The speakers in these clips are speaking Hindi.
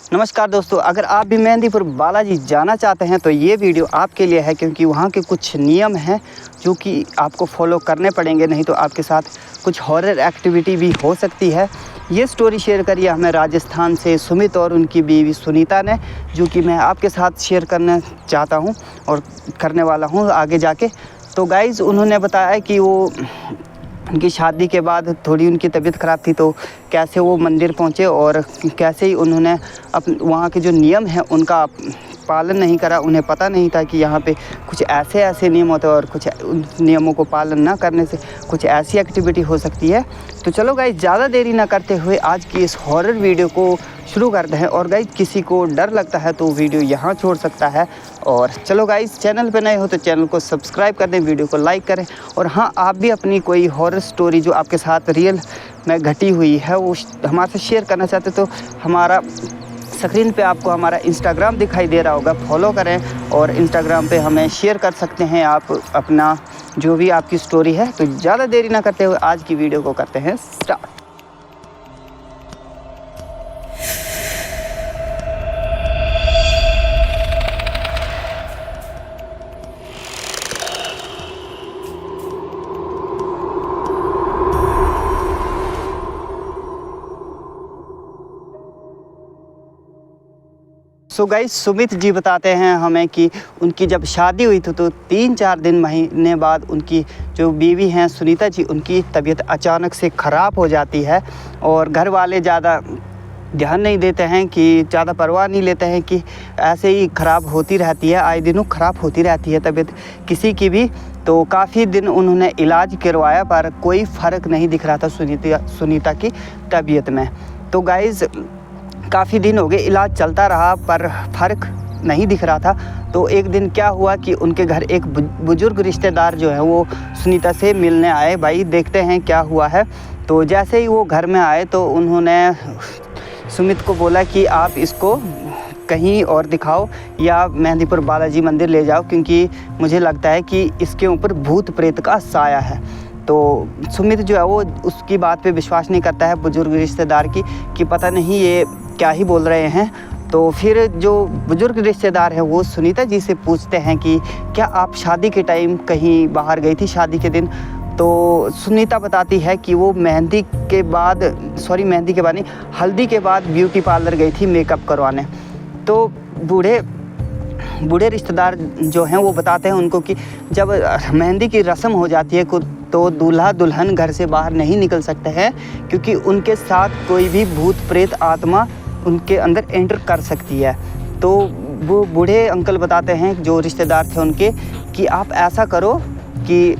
नमस्कार दोस्तों, अगर आप भी मेहंदीपुर बालाजी जाना चाहते हैं तो ये वीडियो आपके लिए है, क्योंकि वहाँ के कुछ नियम हैं जो कि आपको फॉलो करने पड़ेंगे, नहीं तो आपके साथ कुछ हॉरर एक्टिविटी भी हो सकती है। ये स्टोरी शेयर करिए हमें राजस्थान से सुमित और उनकी बीवी सुनीता ने, जो कि मैं आपके साथ शेयर करना चाहता हूँ और करने वाला हूँ आगे जाके। तो गाइज़, उन्होंने बताया कि वो उनकी शादी के बाद थोड़ी उनकी तबीयत ख़राब थी, तो कैसे वो मंदिर पहुँचे और कैसे ही उन्होंने वहाँ के जो नियम हैं उनका पालन नहीं करा। उन्हें पता नहीं था कि यहाँ पे कुछ ऐसे नियम होते हैं और कुछ उन नियमों को पालन ना करने से कुछ ऐसी एक्टिविटी हो सकती है। तो चलो गाइस, ज़्यादा देरी ना करते हुए आज की इस हॉरर वीडियो को शुरू करते हैं। और गाइस, किसी को डर लगता है तो वीडियो यहाँ छोड़ सकता है। और चलो गाइस, चैनल पे नए हो तो चैनल को सब्सक्राइब कर दें, वीडियो को लाइक करें। और हाँ, आप भी अपनी कोई हॉरर स्टोरी जो आपके साथ रियल में घटी हुई है वो हमारे से शेयर करना चाहते तो हमारा स्क्रीन पे आपको हमारा इंस्टाग्राम दिखाई दे रहा होगा, फॉलो करें और इंस्टाग्राम पे हमें शेयर कर सकते हैं आप अपना जो भी आपकी स्टोरी है। तो ज़्यादा देरी ना करते हुए आज की वीडियो को करते हैं start. So guys, Sumit ji बताते हैं हमें कि उनकी जब शादी हुई थी तो 3-4 महीने बाद उनकी जो बीवी हैं सुनीता जी, उनकी तबीयत अचानक से ख़राब हो जाती है। और घर वाले ज़्यादा ध्यान नहीं देते हैं, कि ज़्यादा परवाह नहीं लेते हैं, कि ऐसे ही ख़राब होती रहती है, आए दिनों ख़राब होती रहती है तबीयत किसी की भी। तो काफ़ी दिन उन्होंने इलाज करवाया पर कोई फ़र्क नहीं दिख रहा था सुनीता की तबीयत में। तो गाइज़, काफ़ी दिन हो गए, इलाज चलता रहा पर फ़र्क नहीं दिख रहा था। तो एक दिन क्या हुआ कि उनके घर एक बुज़ुर्ग रिश्तेदार जो है वो सुनीता से मिलने आए, भाई देखते हैं क्या हुआ है। तो जैसे ही वो घर में आए तो उन्होंने सुमित को बोला कि आप इसको कहीं और दिखाओ या मेहंदीपुर बालाजी मंदिर ले जाओ, क्योंकि मुझे लगता है कि इसके ऊपर भूत प्रेत का साया है। तो सुमित जो है वो उसकी बात पे विश्वास नहीं करता है, बुज़ुर्ग रिश्तेदार की, कि पता नहीं ये क्या ही बोल रहे हैं। तो फिर जो बुज़ुर्ग रिश्तेदार है वो सुनीता जी से पूछते हैं कि क्या आप शादी के टाइम कहीं बाहर गई थी शादी के दिन? तो सुनीता बताती है कि वो मेहंदी के बाद नहीं, हल्दी के बाद ब्यूटी पार्लर गई थी मेकअप करवाने। तो बूढ़े रिश्तेदार जो हैं वो बताते हैं उनको कि जब मेहंदी की रस्म हो जाती है तो दूल्हा दुल्हन घर से बाहर नहीं निकल सकते हैं, क्योंकि उनके साथ कोई भी भूत प्रेत आत्मा उनके अंदर एंटर कर सकती है। तो वो बूढ़े अंकल बताते हैं, जो रिश्तेदार थे उनके, कि आप ऐसा करो कि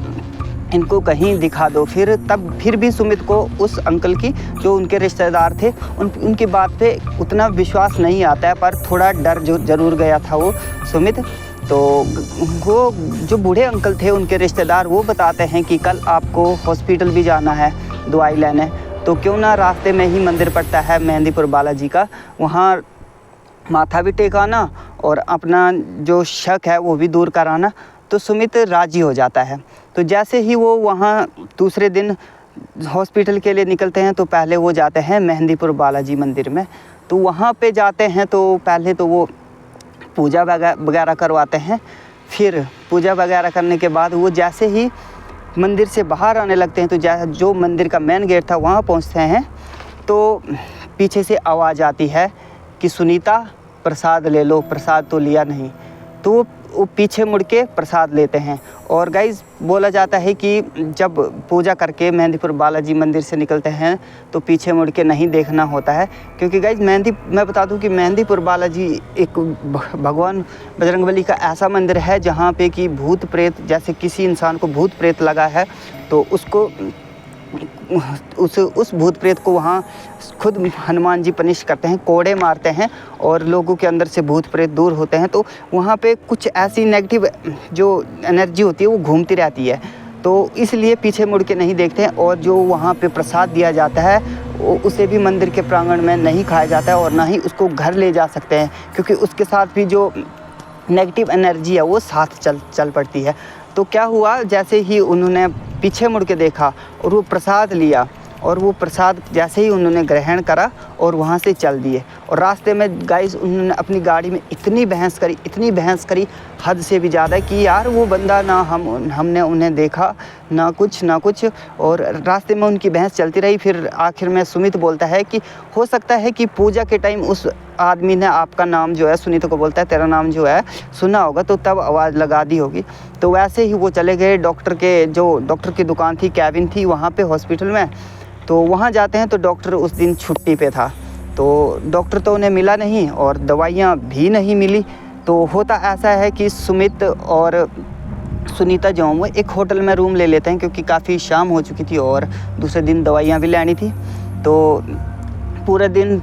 इनको कहीं दिखा दो। फिर भी सुमित को उस अंकल की, जो उनके रिश्तेदार थे, उनकी बात पे उतना विश्वास नहीं आता है, पर थोड़ा डर ज़रूर गया था वो सुमित। तो वो जो बूढ़े अंकल थे उनके रिश्तेदार, वो बताते हैं कि कल आपको हॉस्पिटल भी जाना है दवाई लेने, तो क्यों ना रास्ते में ही मंदिर पड़ता है मेहंदीपुर बालाजी का, वहाँ माथा भी टेकाना और अपना जो शक है वो भी दूर कराना। तो सुमित राज़ी हो जाता है। तो जैसे ही वो वहाँ दूसरे दिन हॉस्पिटल के लिए निकलते हैं तो पहले वो जाते हैं मेहंदीपुर बालाजी मंदिर में। तो वहाँ पे जाते हैं तो पहले तो वो पूजा वगैरह करवाते हैं। फिर पूजा वगैरह करने के बाद वो जैसे ही मंदिर से बाहर आने लगते हैं, तो जो मंदिर का मेन गेट था वहाँ पहुँचते हैं, तो पीछे से आवाज़ आती है कि सुनीता प्रसाद ले लो। प्रसाद तो लिया नहीं, तो वो पीछे मुड़ के प्रसाद लेते हैं। और गाइज़, बोला जाता है कि जब पूजा करके मेहंदीपुर बालाजी मंदिर से निकलते हैं तो पीछे मुड़ के नहीं देखना होता है, क्योंकि गाइज़ मैं बता दूं कि मेहंदीपुर बालाजी एक भगवान बजरंगबली का ऐसा मंदिर है जहां पे कि भूत प्रेत, जैसे किसी इंसान को भूत प्रेत लगा है तो उसको उस भूत प्रेत को वहाँ खुद हनुमान जी पनिश करते हैं, कोड़े मारते हैं और लोगों के अंदर से भूत प्रेत दूर होते हैं। तो वहाँ पे कुछ ऐसी नेगेटिव जो एनर्जी होती है वो घूमती रहती है, तो इसलिए पीछे मुड़ के नहीं देखते हैं। और जो वहाँ पे प्रसाद दिया जाता है उसे भी मंदिर के प्रांगण में नहीं खाया जाता है और ना ही उसको घर ले जा सकते हैं, क्योंकि उसके साथ भी जो नेगेटिव एनर्जी है वो साथ चल पड़ती है। तो क्या हुआ, जैसे ही उन्होंने पीछे मुड़ के देखा और वो प्रसाद लिया, और वो प्रसाद जैसे ही उन्होंने ग्रहण करा और वहाँ से चल दिए। और रास्ते में गाइस उन्होंने अपनी गाड़ी में इतनी बहस करी हद से भी ज़्यादा कि यार वो बंदा ना हमने उन्हें देखा ना कुछ। और रास्ते में उनकी बहस चलती रही। फिर आखिर में सुमित बोलता है कि हो सकता है कि पूजा के टाइम उस आदमी ने आपका नाम जो है, सुनीता को बोलता है तेरा नाम जो है सुना होगा तो तब आवाज़ लगा दी होगी। तो वैसे ही वो चले गए डॉक्टर की दुकान थी, कैबिन थी वहाँ पे हॉस्पिटल में। तो वहाँ जाते हैं तो डॉक्टर उस दिन छुट्टी पे था, तो डॉक्टर तो उन्हें मिला नहीं और दवाइयाँ भी नहीं मिली। तो होता ऐसा है कि सुमित और सुनीता जो वो एक होटल में रूम ले लेते हैं क्योंकि काफ़ी शाम हो चुकी थी और दूसरे दिन दवाइयाँ भी लेनी थी। तो पूरे दिन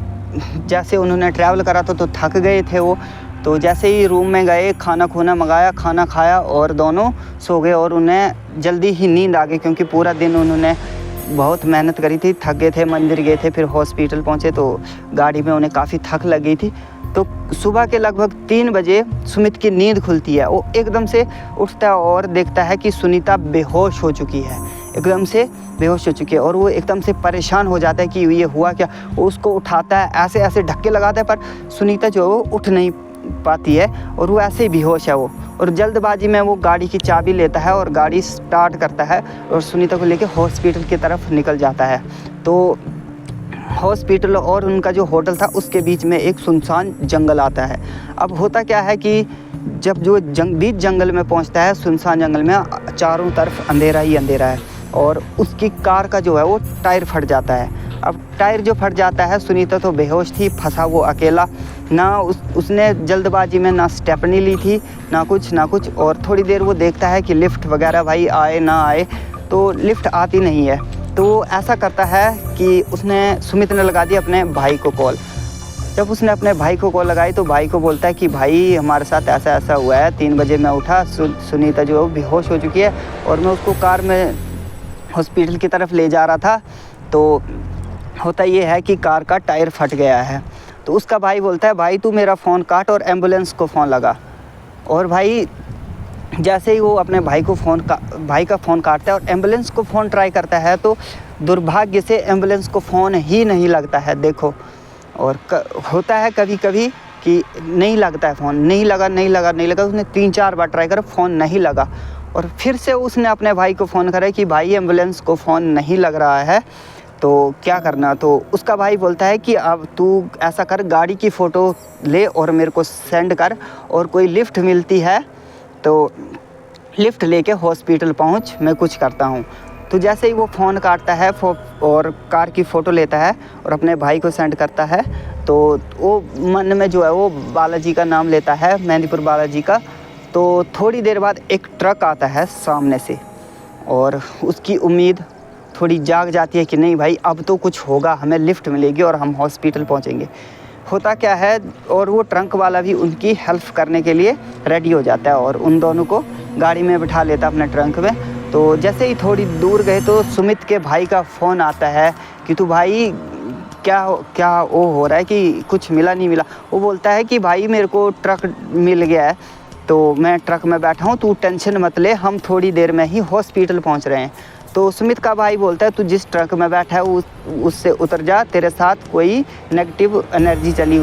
जैसे उन्होंने ट्रैवल करा तो थक गए थे वो। तो जैसे ही रूम में गए, खाना मंगाया, खाना खाया और दोनों सो गए। और उन्हें जल्दी ही नींद आ गई क्योंकि पूरा दिन उन्होंने बहुत मेहनत करी थी, थक गए थे, मंदिर गए थे, फिर हॉस्पिटल पहुँचे तो गाड़ी में उन्हें काफ़ी थक लग गई थी। तो सुबह के लगभग 3 बजे सुमित की नींद खुलती है। वो एकदम से उठता है और देखता है कि सुनीता बेहोश हो चुकी है, एकदम से बेहोश हो चुकी है। और वो एकदम से परेशान हो जाता है कि ये हुआ क्या। वो उसको उठाता है, ऐसे धक्के लगाता है, पर सुनीता जो है वो उठ नहीं पाती है और वो ऐसे ही बेहोश है वो। और जल्दबाजी में वो गाड़ी की चाबी लेता है और गाड़ी स्टार्ट करता है और सुनीता को लेकर हॉस्पिटल की तरफ निकल जाता है। तो हॉस्पिटल और उनका जो होटल था उसके बीच में एक सुनसान जंगल आता है। अब होता क्या है कि जब जो बीच जंगल में पहुंचता है, सुनसान जंगल में चारों तरफ अंधेरा ही अंधेरा है और उसकी कार का जो है वो टायर फट जाता है। अब टायर जो फट जाता है, सुनीता तो बेहोश थी, फंसा वो अकेला, ना उसने जल्दबाजी में ना स्टेपनी ली थी ना कुछ। और थोड़ी देर वो देखता है कि लिफ्ट वगैरह भाई आए ना आए, तो लिफ्ट आती नहीं है। तो ऐसा करता है कि सुमित ने लगा दी अपने भाई को कॉल। जब उसने अपने भाई को कॉल लगाई तो भाई को बोलता है कि भाई हमारे साथ ऐसा हुआ है, 3 बजे मैं उठा, सुनीता जो बेहोश हो चुकी है और मैं उसको कार में हॉस्पिटल की तरफ ले जा रहा था। तो होता ये है कि कार का टायर फट गया है। तो उसका भाई बोलता है भाई तू मेरा फ़ोन काट और एम्बुलेंस को फ़ोन लगा। और भाई जैसे ही वो अपने भाई का फ़ोन काटता है और एम्बुलेंस को फ़ोन ट्राई करता है तो दुर्भाग्य से एम्बुलेंस को फ़ोन ही नहीं लगता है, देखो। और होता है कभी कभी कि नहीं लगता है फ़ोन, नहीं लगा। उसने 3-4 बार ट्राई करा, फ़ोन नहीं लगा। और फिर से उसने अपने भाई को फ़ोन करा कि भाई एम्बुलेंस को फ़ोन नहीं लग रहा है तो क्या करना। तो उसका भाई बोलता है कि अब तू ऐसा कर, गाड़ी की फ़ोटो ले और मेरे को सेंड कर, और कोई लिफ्ट मिलती है तो लिफ्ट लेके हॉस्पिटल पहुंच, मैं कुछ करता हूं। तो जैसे ही वो फ़ोन काटता है और कार की फ़ोटो लेता है और अपने भाई को सेंड करता है, तो वो मन में जो है वो बालाजी का नाम लेता है, मेहंदीपुर बालाजी का। तो थोड़ी देर बाद एक ट्रक आता है सामने से और उसकी उम्मीद थोड़ी जाग जाती है कि नहीं भाई अब तो कुछ होगा, हमें लिफ्ट मिलेगी और हम हॉस्पिटल पहुंचेंगे। होता क्या है, और वो ट्रंक वाला भी उनकी हेल्प करने के लिए रेडी हो जाता है और उन दोनों को गाड़ी में बिठा लेता है अपने ट्रंक में। तो जैसे ही थोड़ी दूर गए तो सुमित के भाई का फ़ोन आता है कि तू भाई क्या वो हो रहा है कि कुछ मिला नहीं मिला। वो बोलता है कि भाई मेरे को ट्रक मिल गया है तो मैं ट्रक में बैठा हूँ, तू टेंशन मत ले, हम थोड़ी देर में ही हॉस्पिटल पहुँच रहे हैं। तो सुमित का भाई बोलता है तू जिस ट्रक में बैठा है उससे उतर जा, तेरे साथ कोई नेगेटिव एनर्जी चली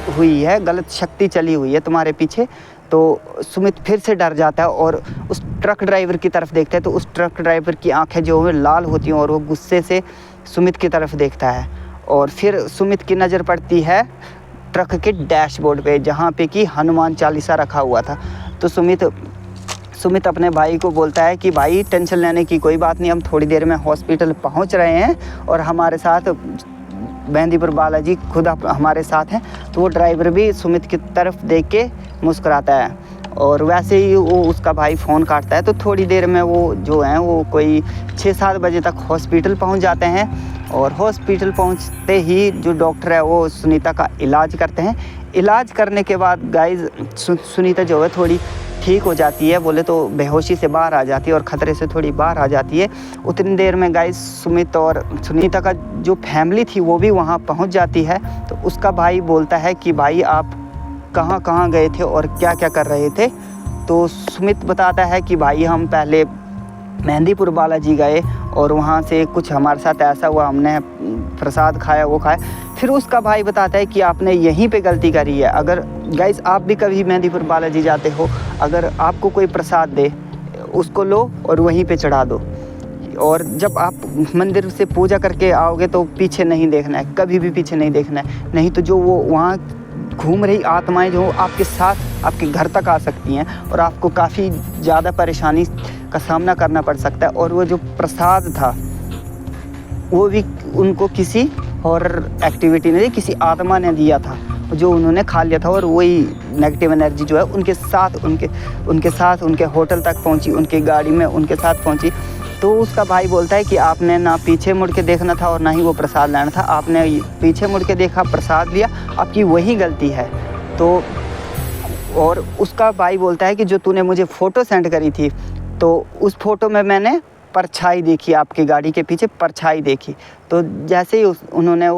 हुई है, गलत शक्ति चली हुई है तुम्हारे पीछे। तो सुमित फिर से डर जाता है और उस ट्रक ड्राइवर की तरफ देखता है तो उस ट्रक ड्राइवर की आंखें जो है लाल होती हैं और वो गुस्से से सुमित की तरफ देखता है। और फिर सुमित की नज़र पड़ती है ट्रक के डैशबोर्ड पे जहाँ पे कि हनुमान चालीसा रखा हुआ था। तो सुमित अपने भाई को बोलता है कि भाई टेंशन लेने की कोई बात नहीं, हम थोड़ी देर में हॉस्पिटल पहुंच रहे हैं और हमारे साथ मेहंदीपुर बालाजी खुद हमारे साथ हैं। तो वो ड्राइवर भी सुमित की तरफ देख के मुस्कुराता है और वैसे ही वो उसका भाई फ़ोन काटता है। तो थोड़ी देर में वो जो हैं वो कोई 6-7 बजे तक हॉस्पिटल पहुंच जाते हैं और हॉस्पिटल पहुंचते ही जो डॉक्टर है वो सुनीता का इलाज करते हैं। इलाज करने के बाद गाइस सुनीता जो है थोड़ी ठीक हो जाती है, बोले तो बेहोशी से बाहर आ जाती है और ख़तरे से थोड़ी बाहर आ जाती है। उतनी देर में गाइस सुमित और सुनीता का जो फैमिली थी वो भी वहाँ पहुँच जाती है। तो उसका भाई बोलता है कि भाई आप कहाँ गए थे और क्या कर रहे थे। तो सुमित बताता है कि भाई हम पहले मेहंदीपुर बालाजी गए और वहाँ से कुछ हमारे साथ ऐसा हुआ, हमने प्रसाद खाया, वो खाया। फिर उसका भाई बताता है कि आपने यहीं पे गलती करी है। अगर गाइस आप भी कभी मेहंदीपुर बालाजी जाते हो, अगर आपको कोई प्रसाद दे, उसको लो और वहीं पे चढ़ा दो। और जब आप मंदिर से पूजा करके आओगे तो पीछे नहीं देखना है, कभी भी पीछे नहीं देखना है, नहीं तो जो वो वहाँ घूम रही आत्माएं जो आपके साथ आपके घर तक आ सकती हैं और आपको काफ़ी ज़्यादा परेशानी का सामना करना पड़ सकता है। और वो जो प्रसाद था वो भी उनको किसी हॉरर एक्टिविटी ने, किसी आत्मा ने दिया था, जो उन्होंने खा लिया था। और वही नेगेटिव एनर्जी जो है उनके साथ उनके होटल तक पहुंची, उनकी गाड़ी में उनके साथ पहुंची। तो उसका भाई बोलता है कि आपने ना पीछे मुड़ के देखना था और ना ही वो प्रसाद लेना था, आपने पीछे मुड़ के देखा, प्रसाद लिया, आपकी वही गलती है। तो और उसका भाई बोलता है कि जो तूने मुझे फ़ोटो सेंड करी थी, तो उस फ़ोटो में मैंने परछाई देखी, आपकी गाड़ी के पीछे परछाई देखी। तो जैसे ही उन्होंने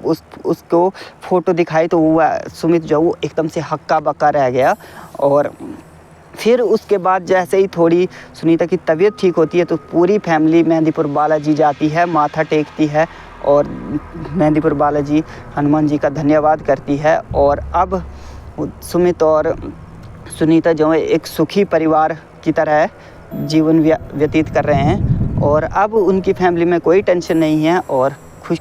उसको फ़ोटो दिखाई तो वो सुमित जो वो एकदम से हक्का बक्का रह गया। और फिर उसके बाद जैसे ही थोड़ी सुनीता की तबीयत ठीक होती है तो पूरी फैमिली मेहंदीपुर बालाजी जाती है, माथा टेकती है और मेहंदीपुर बालाजी हनुमान जी का धन्यवाद करती है। और अब सुमित और सुनीता जो है एक सुखी परिवार की तरह जीवन व्यतीत कर रहे हैं और अब उनकी फैमिली में कोई टेंशन नहीं है और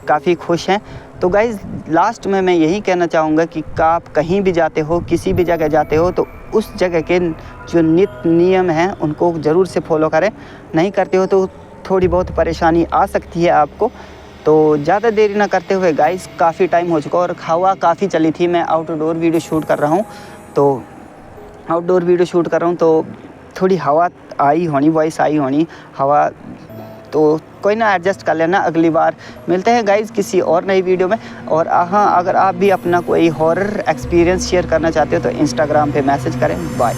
काफ़ी खुश हैं। तो गाइज़ लास्ट में मैं यही कहना चाहूँगा कि आप कहीं भी जाते हो, किसी भी जगह जाते हो, तो उस जगह के जो नित्य नियम हैं उनको ज़रूर से फॉलो करें। नहीं करते हो तो थोड़ी बहुत परेशानी आ सकती है आपको। तो ज़्यादा देरी ना करते हुए गाइज़, काफ़ी टाइम हो चुका और हवा काफ़ी चली थी। मैं आउटडोर वीडियो शूट कर रहा हूँ तो थोड़ी हवा आई होनी, वॉइस आई होनी हवा, तो कोई ना, एडजस्ट कर लेना। अगली बार मिलते हैं गाइज़ किसी और नई वीडियो में। और हाँ, अगर आप भी अपना कोई हॉरर एक्सपीरियंस शेयर करना चाहते हो तो इंस्टाग्राम पे मैसेज करें। बाय।